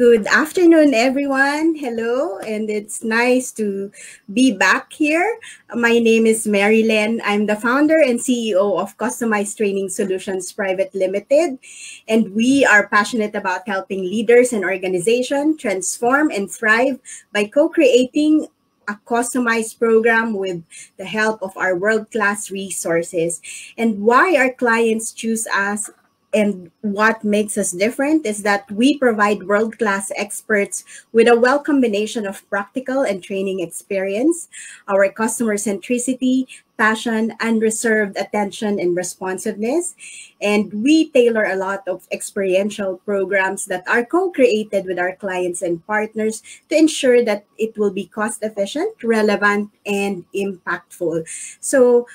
Good afternoon, everyone. Hello, and it's nice to be back here. My name is Marylen. I'm the founder and CEO of Customized Training Solutions Private Limited, and we are passionate about helping leaders and organizations transform and thrive by co-creating a customized program with the help of our world-class resources. And why our clients choose us and what makes us different is that we provide world-class experts with a well combination of practical and training experience, our customer centricity, passion, unreserved attention, and responsiveness. And we tailor a lot of experiential programs that are co-created with our clients and partners to ensure that it will be cost efficient, relevant, and impactful. So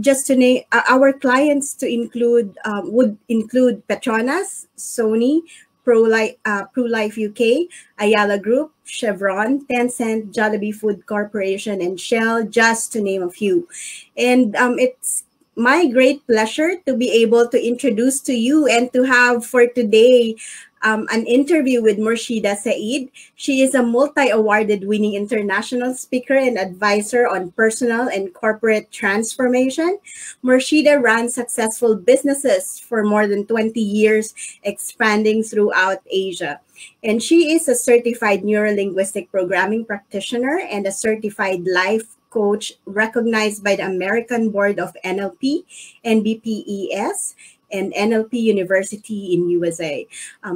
just to name our clients to include would include Petronas, Sony, ProLife UK, Ayala Group, Chevron, Tencent, Jollibee Food Corporation, and Shell, just to name a few. And it's my great pleasure to be able to introduce to you and to have for today an interview with Murshida Said. She is a multi-awarded winning international speaker and advisor on personal and corporate transformation. Murshida ran successful businesses for more than 20 years, expanding throughout Asia. And she is a certified neurolinguistic programming practitioner and a certified life coach recognized by the American Board of NLP and BPES and NLP University in USA.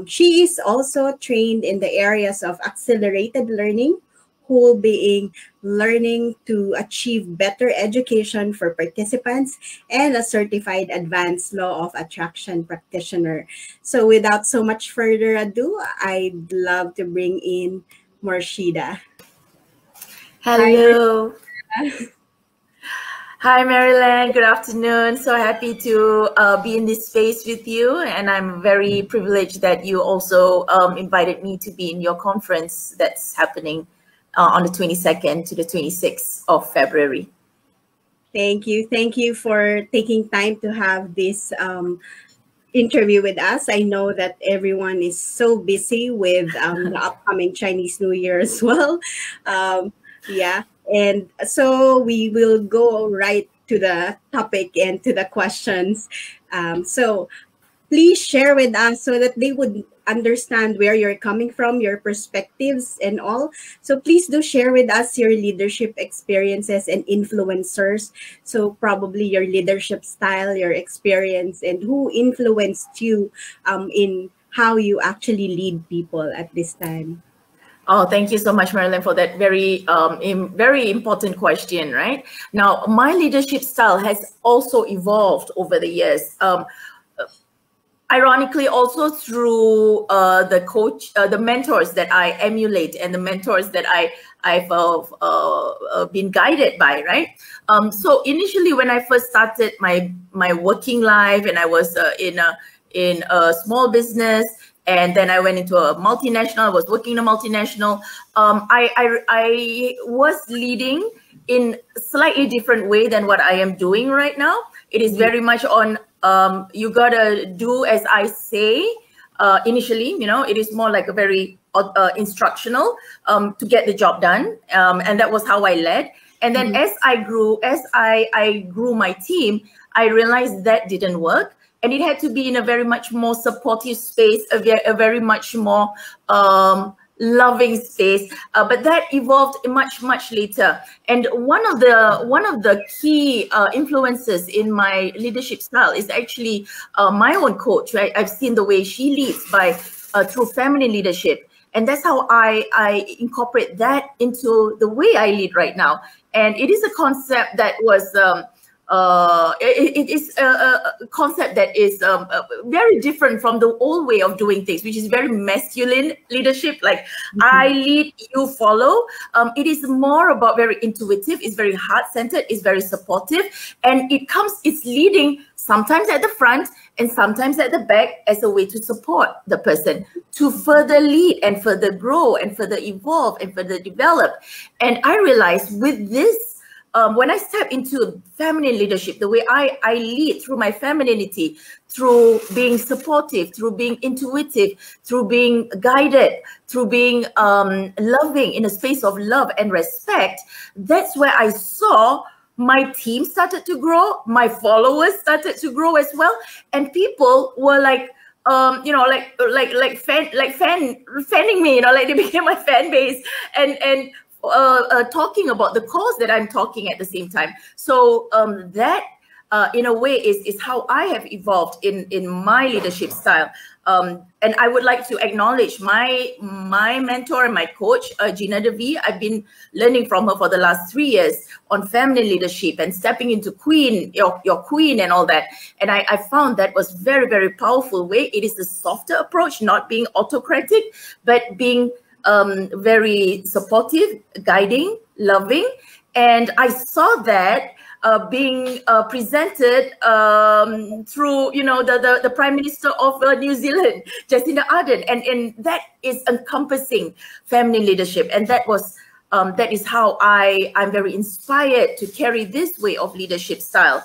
She is also trained in the areas of accelerated learning, whole being learning to achieve better education for participants, and a certified advanced law of attraction practitioner. So without so much further ado, I'd love to bring in Murshida. Hello. Hi, Marylen. Good afternoon. So happy to be in this space with you. And I'm very privileged that you also invited me to be in your conference that's happening on the 22nd to the 26th of February. Thank you. Thank you for taking time to have this interview with us. I know that everyone is so busy with the upcoming Chinese New Year as well. Yeah. And so we will go right to the topic and to the questions. So please share with us so that they would understand where you're coming from, your perspectives and all. So please do share with us your leadership experiences and influencers. So probably your leadership style, your experience, and who influenced you in how you actually lead people at this time. Oh, thank you so much, Marylen, for that very important question, right? Now, my leadership style has also evolved over the years. Ironically, also through the mentors that I emulate and the mentors that I've been guided by, right? So initially, when I first started my working life, and I was in a small business, and then I went into a multinational. I was working in a multinational. I was leading in a slightly different way than what I am doing right now. It is very much on you gotta do as I say. Initially, it is more like a very instructional to get the job done, and that was how I led. And then as I grew my team, I realized that didn't work. And it had to be in a very much more supportive space, a very much more loving space. But that evolved much later. And one of the key influences in my leadership style is actually my own coach. Right, I've seen the way she leads through feminine leadership, and that's how I incorporate that into the way I lead right now. And it is a concept that was. It is a concept that is very different from the old way of doing things, which is very masculine leadership, like I lead, you follow. It is more about very intuitive, it's very heart-centered, it's very supportive, and it's leading sometimes at the front and sometimes at the back as a way to support the person to further lead and further grow and further evolve and further develop. And I realized with this when I step into feminine leadership, the way I lead through my femininity, through being supportive, through being intuitive, through being guided, through being loving in a space of love and respect, that's where I saw my team started to grow, my followers started to grow as well, and people were like, fanning me, like they became my fan base, and talking about the cause that I'm talking at the same time. So that in a way is how I have evolved in my leadership style. And I would like to acknowledge my mentor and my coach, Gina Devi. I've been learning from her for the last 3 years on feminine leadership and stepping into queen, your queen and all that. And I found that was very, very powerful way. It is the softer approach, not being autocratic, but being very supportive, guiding, loving. And I saw that being presented through, the Prime Minister of New Zealand, Jacinda Ardern, and that is encompassing feminine leadership, and that is how I'm very inspired to carry this way of leadership style,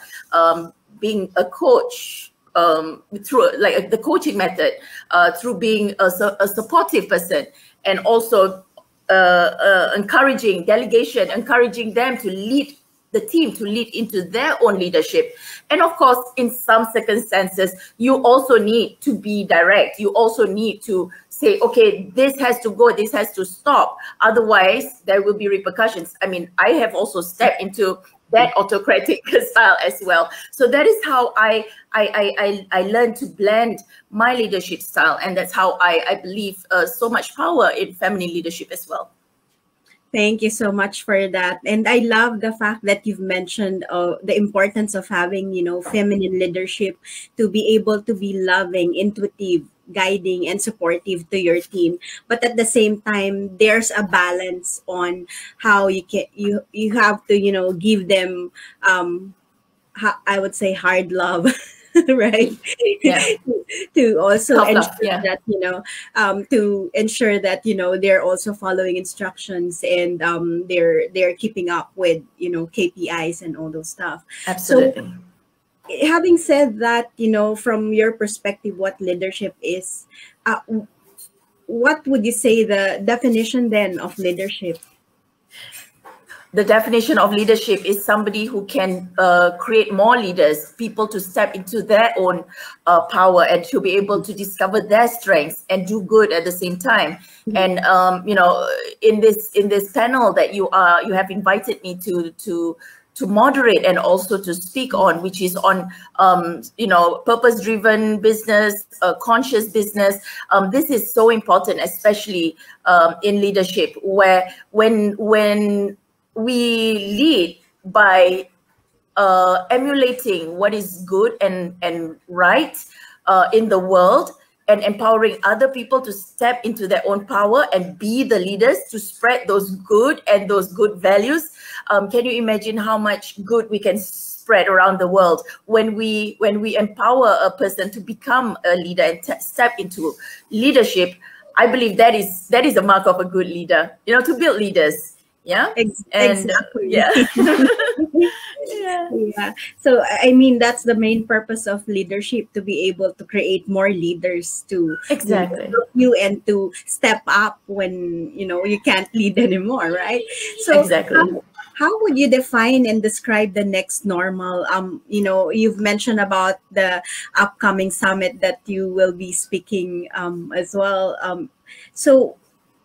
being a coach. Through like the coaching method, through being a supportive person, and also encouraging delegation, encouraging them to lead the team, to lead into their own leadership. And of course, in some circumstances, you also need to be direct. You also need to say, okay, this has to go, this has to stop. Otherwise, there will be repercussions. I mean, I have also stepped into that autocratic style as well. So that is how I learned to blend my leadership style. And that's how I believe so much power in feminine leadership as well. Thank you so much for that. And I love the fact that you've mentioned the importance of having, feminine leadership to be able to be loving, intuitive, guiding, and supportive to your team. But at the same time, there's a balance on how you have to, give them, I would say, hard love. Right. Yeah. To also Tough ensure love, yeah. that to ensure that they're also following instructions, and they're keeping up with KPIs and all those stuff. Absolutely. So having said that, from your perspective, what leadership is, what would you say the definition then of leadership? The definition of leadership is somebody who can create more leaders, people to step into their own power and to be able to discover their strengths and do good at the same time. Mm-hmm. And in this panel that you have invited me to moderate and also to speak on, which is on purpose-driven business, conscious business. This is so important, especially in leadership, where when we lead by emulating what is good and right in the world, and empowering other people to step into their own power and be the leaders to spread those good values. Can you imagine how much good we can spread around the world when we empower a person to become a leader and step into leadership? I believe that is a mark of a good leader, to build leaders. Yeah. Exactly. Yeah. Yeah. So I mean, that's the main purpose of leadership, to be able to create more leaders to exactly help you and to step up when you can't lead anymore, right? So exactly. How would you define and describe the next normal? You've mentioned about the upcoming summit that you will be speaking as well. So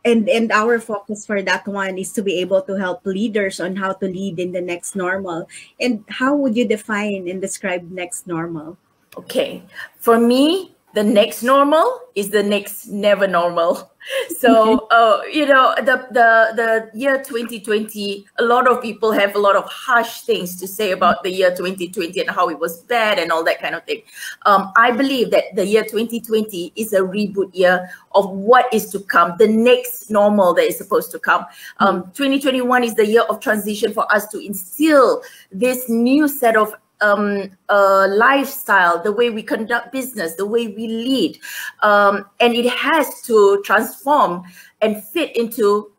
and our focus for that one is to be able to help leaders on how to lead in the next normal. And how would you define and describe next normal? Okay, for me, the next normal is the next never normal. So, the year 2020, a lot of people have a lot of harsh things to say about the year 2020 and how it was bad and all that kind of thing. I believe that the year 2020 is a reboot year of what is to come, the next normal that is supposed to come. 2021 is the year of transition for us to instill this new set of lifestyle, the way we conduct business, the way we lead, and it has to transform and fit into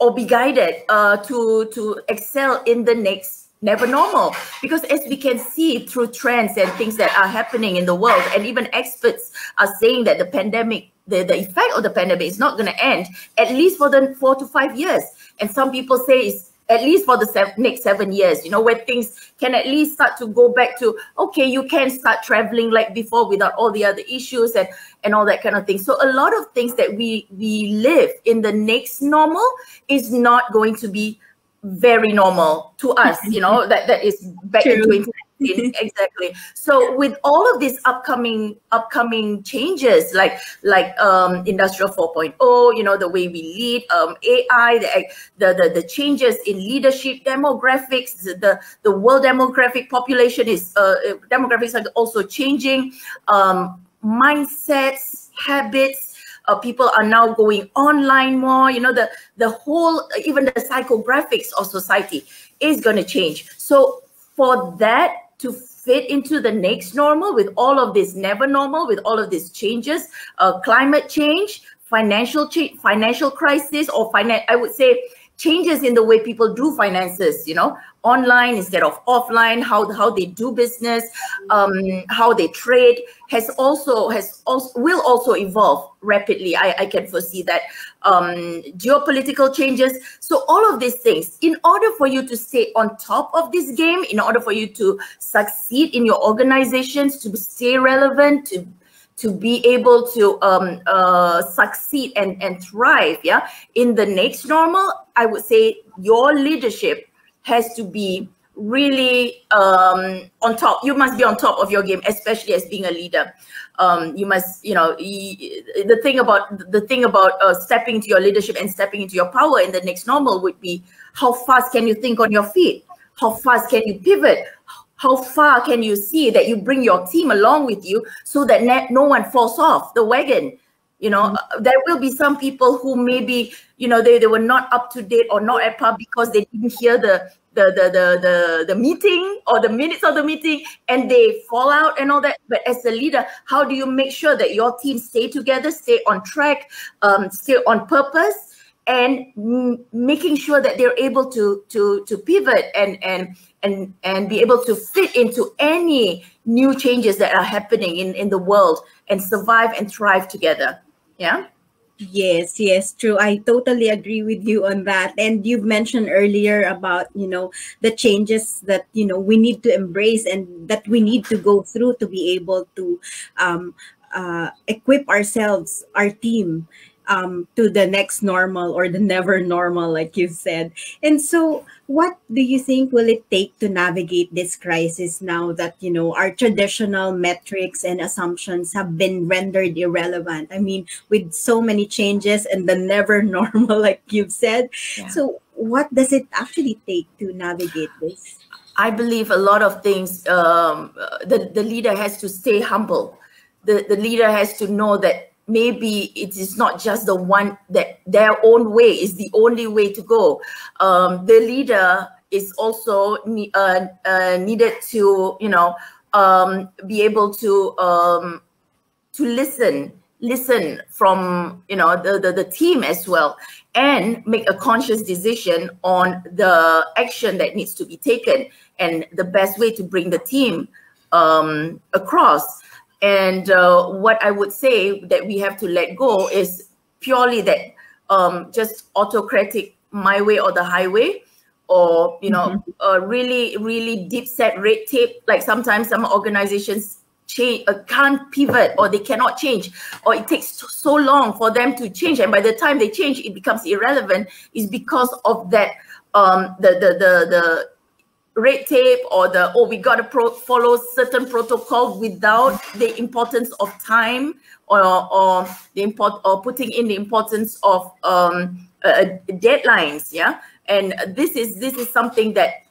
or be guided to excel in the next never normal. Because as we can see through trends and things that are happening in the world, and even experts are saying that the pandemic, the effect of the pandemic is not going to end, at least for the 4 to 5 years. And some people say it's at least for the next 7 years, where things can at least start to go back to, okay, you can start traveling like before without all the other issues and all that kind of thing. So a lot of things that we live in the next normal is not going to be very normal to us, that is back in 2019. Exactly. So with all of these upcoming changes, like Industrial 4.0, the way we lead, AI, the changes in leadership, demographics, the world demographic population is demographics are also changing, mindsets, habits. People are now going online more. The whole, even the psychographics of society is going to change. So for that to fit into the next normal, with all of this never normal, with all of these changes, climate change, financial crisis, or I would say changes in the way people do finances, online instead of offline, how they do business, how they trade will also evolve rapidly. I can foresee that. Geopolitical changes. So all of these things, in order for you to stay on top of this game, in order for you to succeed in your organizations, to stay relevant, to be able to succeed and thrive, in the next normal, I would say your leadership has to be really on top. You must be on top of your game, especially as being a leader. You must, the thing about stepping into your leadership and stepping into your power in the next normal would be, how fast can you think on your feet? How fast can you pivot? How far can you see that you bring your team along with you so that no one falls off the wagon? There will be some people who maybe, they were not up to date or not at par because they didn't hear the meeting or the minutes of the meeting, and they fall out and all that. But as a leader, how do you make sure that your team stay together, stay on track, stay on purpose, and making sure that they're able to pivot and be able to fit into any new changes that are happening in the world, and survive and thrive together. Yeah. Yes, true. I totally agree with you on that. And you've mentioned earlier about, the changes that, we need to embrace and that we need to go through to be able to equip ourselves, our team, to the next normal or the never normal, like you said. And so what do you think will it take to navigate this crisis now that, our traditional metrics and assumptions have been rendered irrelevant? I mean, with so many changes and the never normal, like you've said. Yeah. So what does it actually take to navigate this? I believe a lot of things, the leader has to stay humble. The leader has to know that maybe it is not just the one, that their own way is the only way to go. The leader is also needed to, be able to listen from, the team as well, and make a conscious decision on the action that needs to be taken and the best way to bring the team across. And what I would say that we have to let go is purely that just autocratic, my way or the highway, or, really, really deep set red tape. Like sometimes some organizations can't pivot, or they cannot change, or it takes so long for them to change. And by the time they change, it becomes irrelevant, is because of that, the red tape, or we got to follow certain protocol without the importance of time, or putting in the importance of deadlines. Yeah. And this is something that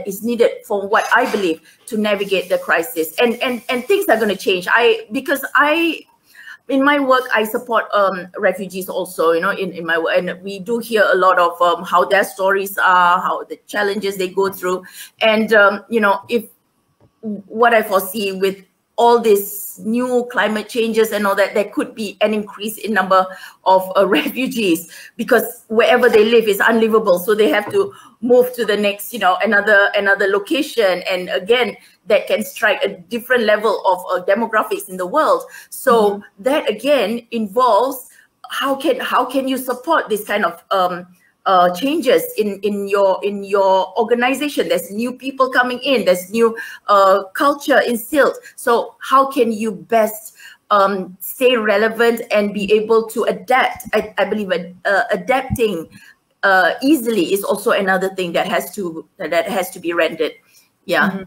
is needed for what I believe to navigate the crisis, and things are going to change. In my work, I support refugees also, in my work, and we do hear a lot of how their stories are, how the challenges they go through. And, if what I foresee with all these new climate changes and all that, there could be an increase in number of refugees, because wherever they live is unlivable. So they have to move to the next, another location. And again, that can strike a different level of demographics in the world. So that again involves how can you support this kind of changes in your organization. There's new people coming in, there's new culture instilled. So how can you best stay relevant and be able to adapt? I believe adapting easily is also another thing that has to be rendered. Yeah.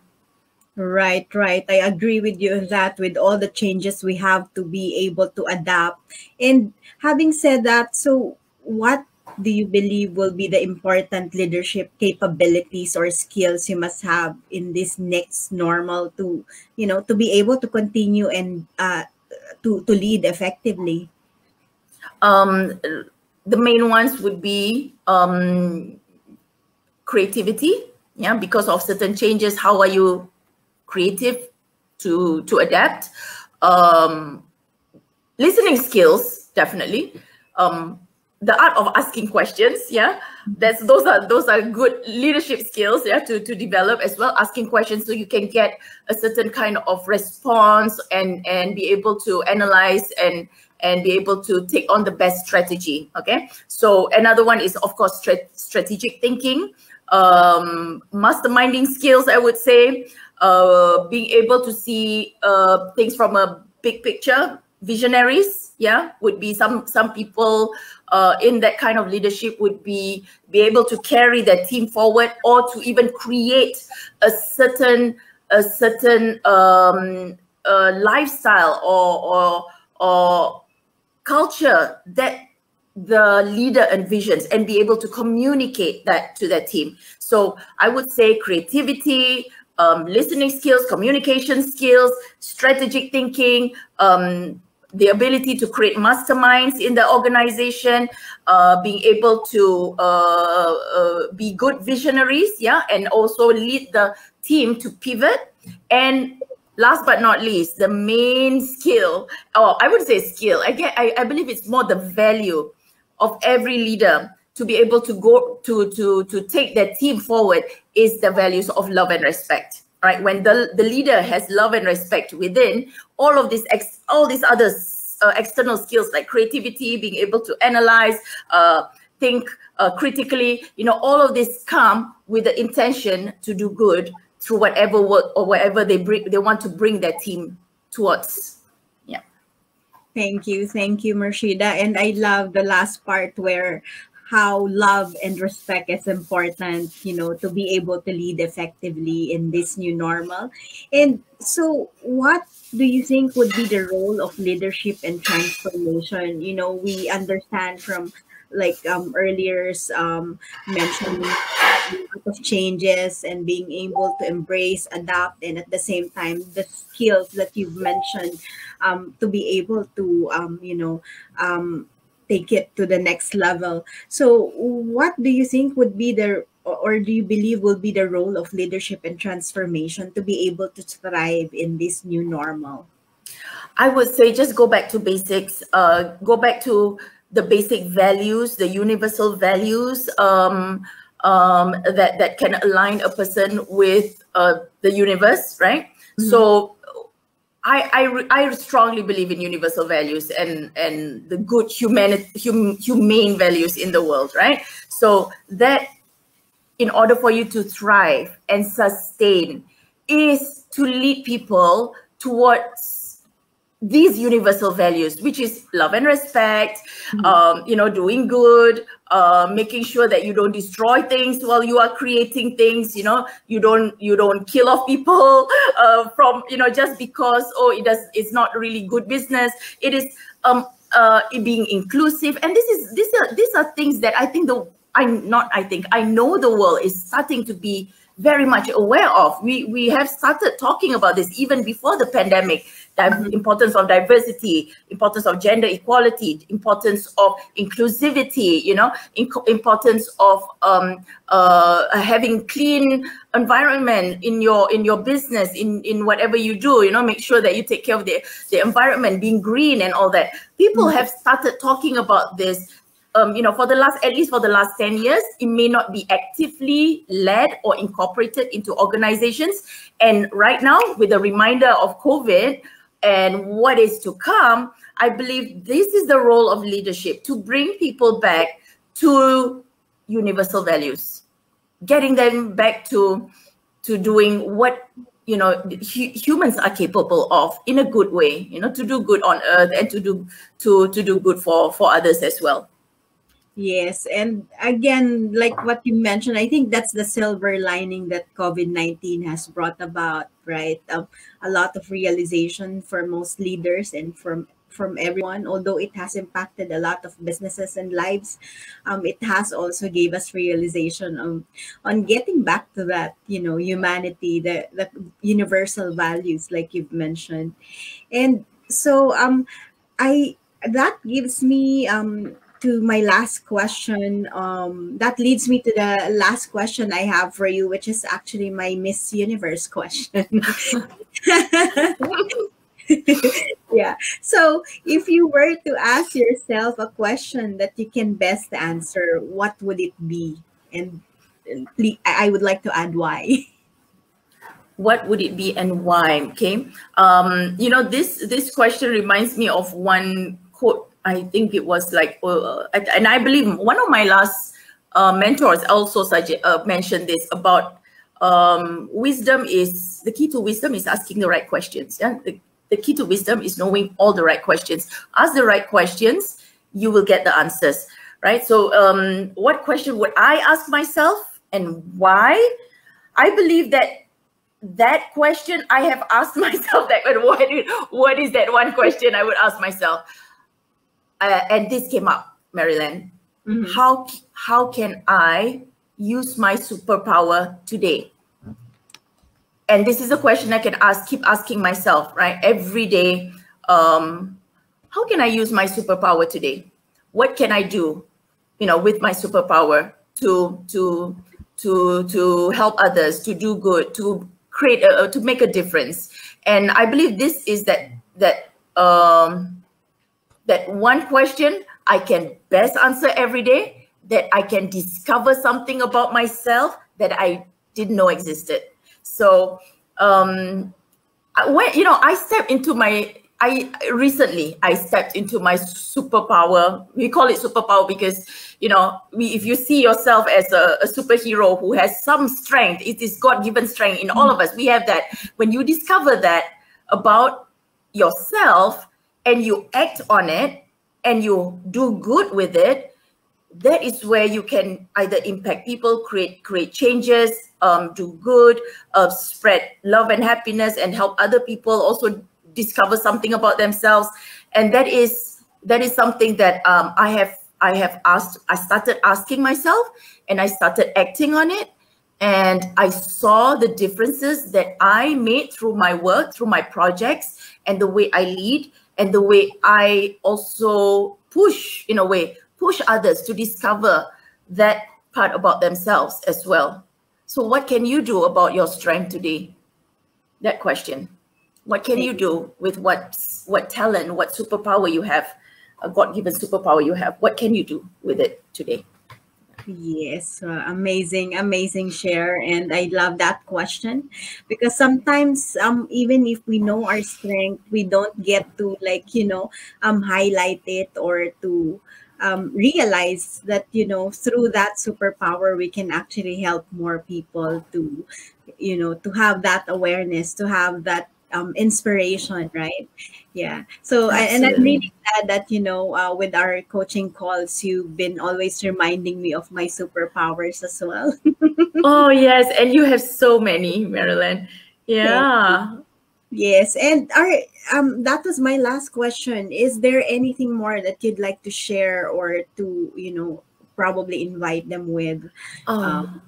Right. I agree with you on that. With all the changes, we have to be able to adapt. And having said that, so what do you believe will be the important leadership capabilities or skills you must have in this next normal to be able to continue and to lead effectively? The main ones would be creativity. Yeah, because of certain changes, how are you creative to adapt? Listening skills, definitely. The art of asking questions, those are good leadership skills, to develop as well. Asking questions so you can get a certain kind of response and be able to analyze and be able to take on the best strategy. Okay, so another one is of course strategic thinking, masterminding skills, I would say, being able to see things from a big picture. Visionaries, would be some people in that kind of leadership would be able to carry their team forward, or to even create a certain lifestyle or culture that the leader envisions, and be able to communicate that to their team. So I would say creativity, listening skills, communication skills, strategic thinking, the ability to create masterminds in the organization, being able to be good visionaries, and also lead the team to pivot. And last but not least, the main skill, or I would say skill, I believe it's more the value of every leader to be able to go to take their team forward, is the values of love and respect. Right, when the leader has love and respect within, all these other external skills like creativity, being able to analyze, think critically, all of this come with the intention to do good through whatever work or whatever they want to bring their team towards. Yeah. Thank you, Murshida. And I love the last part where how love and respect is important, to be able to lead effectively in this new normal. And so what do you think would be the role of leadership and transformation? We understand from earlier mentioning a lot of changes and being able to embrace, adapt, and at the same time, the skills that you've mentioned to be able to, take it to the next level. So what do you think would be or do you believe will be the role of leadership and transformation to be able to thrive in this new normal? I would say just go back to basics, go back to the basic values, the universal values that can align a person with the universe, right? Mm-hmm. So I strongly believe in universal values and the good humane values in the world, right? So that in order for you to thrive and sustain is to lead people towards these universal values, which is love and respect, doing good, making sure that you don't destroy things while you are creating things, you don't kill off people from, just because, it's not really good business. It is it being inclusive. And these are things that I know the world is starting to be very much aware of. We have started talking about this even before the pandemic. importance of diversity, importance of gender equality, importance of inclusivity, importance of having clean environment in your business, in whatever you do, make sure that you take care of the environment, being green and all that. People have started talking about this at least for the last 10 years. It may not be actively led or incorporated into organizations. And right now, with the reminder of COVID and what is to come, I believe this is the role of leadership, to bring people back to universal values, getting them back to doing what humans are capable of in a good way, to do good on earth and to do good for others as well. Yes, and again, like what you mentioned, I think that's the silver lining that COVID-19 has brought about, right? A lot of realization for most leaders and from everyone. Although it has impacted a lot of businesses and lives, it has also gave us realization on getting back to that, humanity, the universal values, like you've mentioned. And so I that gives me to my last question. That leads me to the last question I have for you, which is actually my Miss Universe question. Yeah. So if you were to ask yourself a question that you can best answer, what would it be? And I would like to add why. What would it be and why? Okay. This question reminds me of one quote. I think it was like, and I believe one of my last mentors also mentioned this about wisdom is the key to wisdom is asking the right questions. Yeah, the key to wisdom is knowing all the right questions. Ask the right questions, you will get the answers, right? So, what question would I ask myself and why? I believe that question I have asked myself that. What is that one question I would ask myself? And this came up, Marylen. Mm-hmm. How can I use my superpower today? And this is a question I can keep asking myself, right? Every day. How can I use my superpower today? What can I do, with my superpower to help others, to do good, to create, to make a difference? And I believe this is that one question I can best answer every day, that I can discover something about myself that I didn't know existed. So recently I stepped into my superpower. We call it superpower because, if you see yourself as a superhero who has some strength, it is God-given strength in all of us. We have that. When you discover that about yourself and you act on it and you do good with it, that is where you can either impact people, create changes, do good, spread love and happiness, and help other people also discover something about themselves. And that is something that I started asking myself, and I started acting on it. And I saw the differences that I made through my work, through my projects, and the way I lead, and the way I also push others to discover that part about themselves as well. So what can you do about your strength today? That question. What can you do with what talent, what superpower you have, a God-given superpower you have? What can you do with it today? Yes, amazing share, and I love that question because sometimes even if we know our strength, we don't get to highlight it or to realize that through that superpower we can actually help more people to to have that awareness, to have that inspiration, right? Yeah. So and I'm really glad that with our coaching calls, you've been always reminding me of my superpowers as well. Oh yes, and you have so many, Marylen. Yeah. Yes, and that was my last question. Is there anything more that you'd like to share or to probably invite them with, or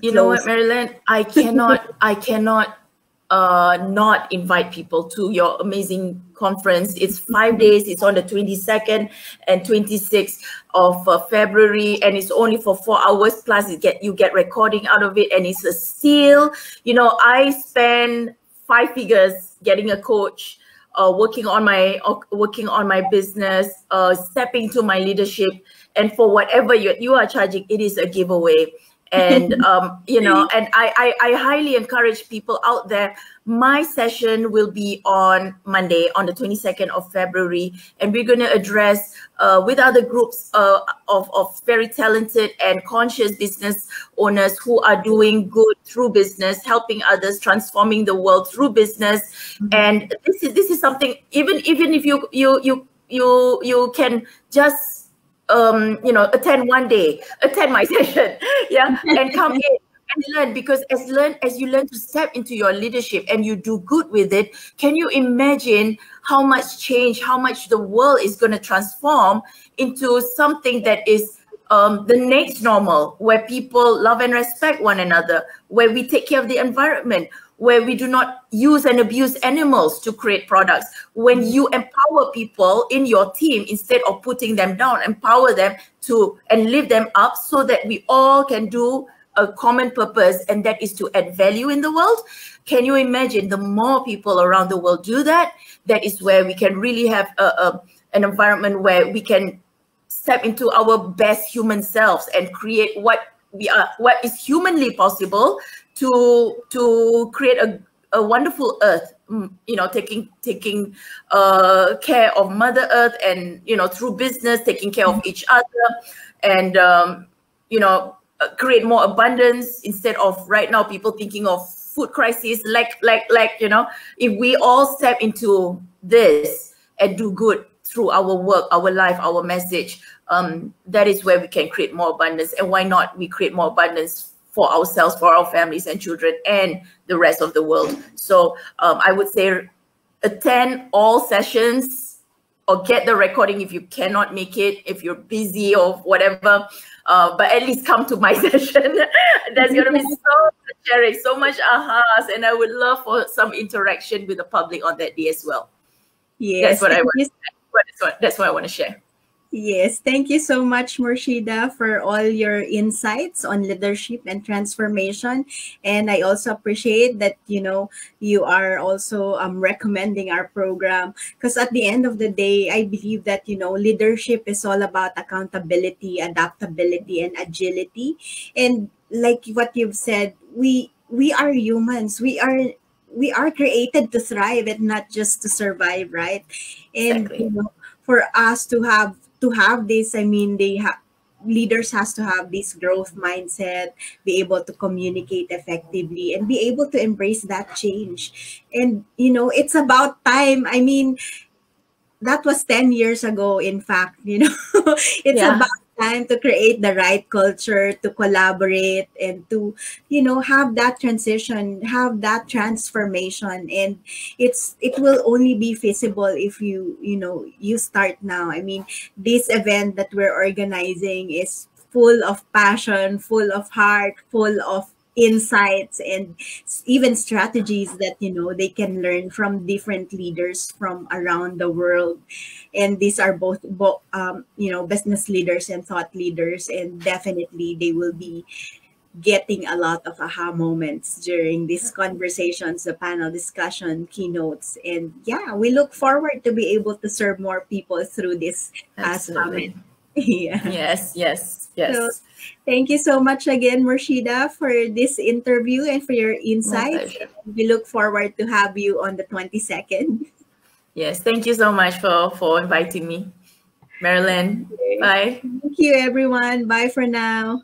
you know what, Marylen? I cannot not invite people to your amazing conference. It's 5 days. It's on the 22nd and 26th of February, and it's only for 4 hours. Plus, you get recording out of it, and it's a steal. You know, I spend 5 figures getting a coach, working on my business, stepping to my leadership, and for whatever you are charging, it is a giveaway. And you know, and I highly encourage people out there. My session will be on Monday, on the 22nd of February, and we're going to address with other groups of very talented and conscious business owners who are doing good through business, helping others, transforming the world through business. And this is something, even if you can just you know, attend one day, attend my session, yeah, and come in and learn. Because as you learn to step into your leadership and you do good with it, can you imagine how much change, how much the world is going to transform into something that is the next normal, where people love and respect one another, where we take care of the environment, where we do not use and abuse animals to create products. When you empower people in your team, instead of putting them down, empower them and lift them up, so that we all can do a common purpose, and that is to add value in the world. Can you imagine the more people around the world do that? That is where we can really have an environment where we can step into our best human selves and create what is humanly possible to create a wonderful earth, you know, taking care of Mother Earth, and, you know, through business, taking care of each other, and you know, create more abundance, instead of right now people thinking of food crisis, like you know. If we all step into this and do good through our work, our life, our message, that is where we can create more abundance. And why not we create more abundance for ourselves, for our families and children, and the rest of the world? So I would say attend all sessions, or get the recording if you cannot make it, if you're busy or whatever, but at least come to my session. There's going to be so much sharing, so much ahas, and I would love for some interaction with the public on that day as well. Yes, that's what I want to share. Yes, thank you so much, Murshida, for all your insights on leadership and transformation. And I also appreciate that, you know, you are also recommending our program, because at the end of the day, I believe that, you know, leadership is all about accountability, adaptability, and agility. And like what you've said, we are humans. We are created to thrive and not just to survive, right? And Exactly. you know, for us to have this, I mean, leaders has to have this growth mindset, be able to communicate effectively, and be able to embrace that change. And you know, it's about time. I mean, that was 10 years ago, in fact, you know. It's about time to create the right culture, to collaborate, and to, you know, have that transition, have that transformation. And it will only be feasible if you know, you start now. I mean, this event that we're organizing is full of passion, full of heart, full of insights, and even strategies that, you know, they can learn from different leaders from around the world. And these are both you know, business leaders and thought leaders, and definitely they will be getting a lot of aha moments during these conversations, the panel discussion, keynotes. And yeah, we look forward to be able to serve more people through this summit. Yeah. Yes. So, thank you so much again, Murshida, for this interview and for your insights. We look forward to have you on the 22nd. Yes, thank you so much for inviting me, Marylen. Bye. Thank you, everyone. Bye for now.